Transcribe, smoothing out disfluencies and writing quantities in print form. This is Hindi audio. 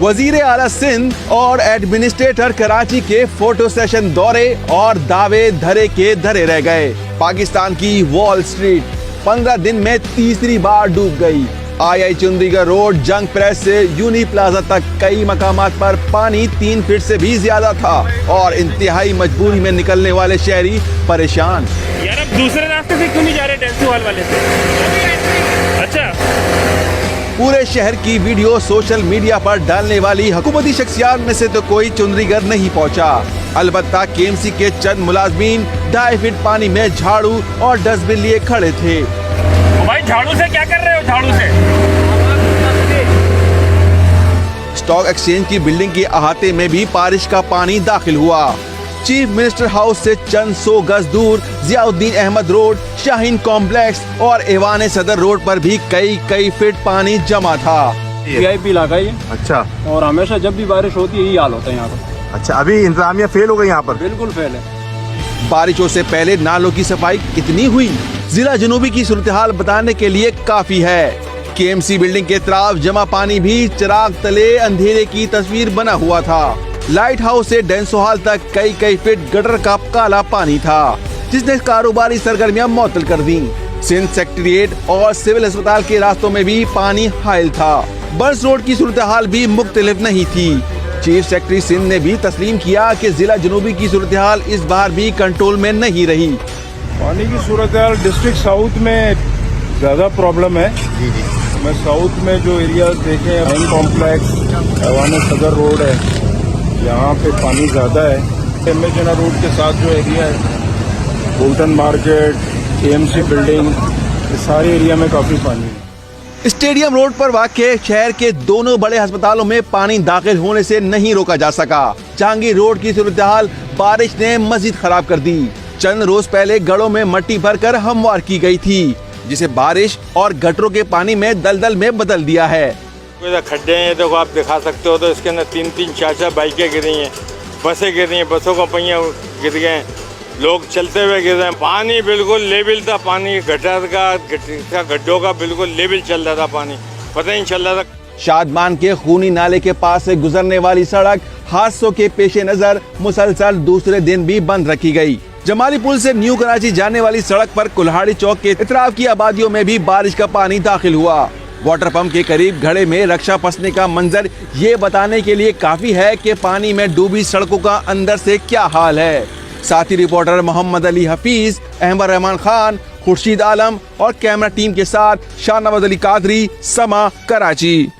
वजीर आला सिंध और एडमिनिस्ट्रेटर कराची के फोटो सेशन दौरे और दावे धरे के धरे रह गए। पाकिस्तान की वॉल स्ट्रीट 15 दिन में तीसरी बार डूब गई। आई चंडीगढ़ रोड जंग प्रेस से यूनी प्लाजा तक कई मकामात पर पानी 3 फीट से भी ज्यादा था और इंतहाई मजबूरी में निकलने वाले शहरी परेशान। यार अब दूसरे रास्ते से क्यों नहीं जा रहे डेंसू हॉल वाले से? अच्छा, पूरे शहर की वीडियो सोशल मीडिया पर डालने वाली हुकूमती शख्सियात में से तो कोई चुंदरीगढ़ नहीं पहुंचा। अलबत्ता केएमसी के चंद मुलाजमीन 2.5 फीट पानी में झाड़ू और डस्टबिन लिए खड़े थे। भाई झाड़ू से क्या कर रहे हो? झाड़ू से स्टॉक एक्सचेंज की बिल्डिंग के अहाते में भी बारिश का पानी दाखिल हुआ। चीफ मिनिस्टर हाउस से चंद 100 गज दूर जियाउद्दीन अहमद रोड, शाहीन कॉम्प्लेक्स और ऐवान सदर रोड पर भी कई फीट पानी जमा था। VIP इलाका ये। अच्छा, और हमेशा जब भी बारिश होती है यही हाल होता है यहाँ पर। अच्छा, अभी इंतजामिया फेल हो गई यहाँ पर? बिल्कुल फेल है। बारिशों से पहले नालों की सफाई कितनी हुई, जिला जनूबी की सूरत हाल बताने के लिए काफी है। केएमसी बिल्डिंग के तरफ जमा पानी भी चिराग तले अंधेरे की तस्वीर बना हुआ था। लाइट हाउस से डेंसो हॉल तक कई फीट गटर का काला पानी था, जिसने कारोबारी सरगर्मियां मुअत्तल कर दी। सिंध सेक्रेटेरिएट और सिविल अस्पताल के रास्तों में भी पानी हाइल था। बर्स रोड की सूरत हाल भी मुख्तलिफ नहीं थी। चीफ सेक्रेटरी सिंध ने भी तस्लीम किया कि जिला जनूबी की सूरत हाल इस बार भी कंट्रोल में नहीं रही। पानी की सूरत हाल डिस्ट्रिक्ट साउथ में ज़्यादा प्रॉब्लम है। मैं साउथ में जो एरियाज देखे हैं, शाहीन कॉम्प्लेक्स, ऐवान सदर रोड है, यहाँ पे पानी ज़्यादा है। MS जना रोड के साथ जो एरिया है, बोल्टन मार्केट, KMC बिल्डिंग, ये सारे एरिया में काफ़ी पानी है। स्टेडियम रोड पर वाक़े शहर के दोनों बड़े अस्पतालों में पानी दाखिल होने से नहीं रोका जा सका। जहांगीर रोड की सूरत हाल बारिश ने मजीद खराब कर दी। चंद रोज पहले गढ़ों में मट्टी भरकर हमवार की गई थी, जिसे बारिश और गटरों के पानी में दलदल में बदल दिया है। खड्डे हैं, देखो आप दिखा सकते हो, तो इसके अंदर 3-4 बाइकें गिरी हैं, बसें गिरी हैं, बसों का पहिया गिर गए, लोग चलते हुए गिर रहे हैं। पानी बिल्कुल लेवल था, पानी गटर का गड्ढों का बिल्कुल लेवल चल रहा था, पानी पता ही नहीं चल रहा था। शादमान के खूनी नाले के पास से गुजरने वाली सड़क हादसों के पेश नजर मुसलसल दूसरे दिन भी बंद रखी गई। जमाली पुल से न्यू कराची जाने वाली सड़क पर कुल्हाड़ी चौक के इतराफ की आबादियों में भी बारिश का पानी दाखिल हुआ। वाटर पंप के करीब घड़े में रक्षा फंसने का मंजर ये बताने के लिए काफी है कि पानी में डूबी सड़कों का अंदर से क्या हाल है। साथी रिपोर्टर मोहम्मद अली हफीज, अहमद रहमान खान, खुर्शीद आलम और कैमरा टीम के साथ शाहनवाज अली कादरी, समा, कराची।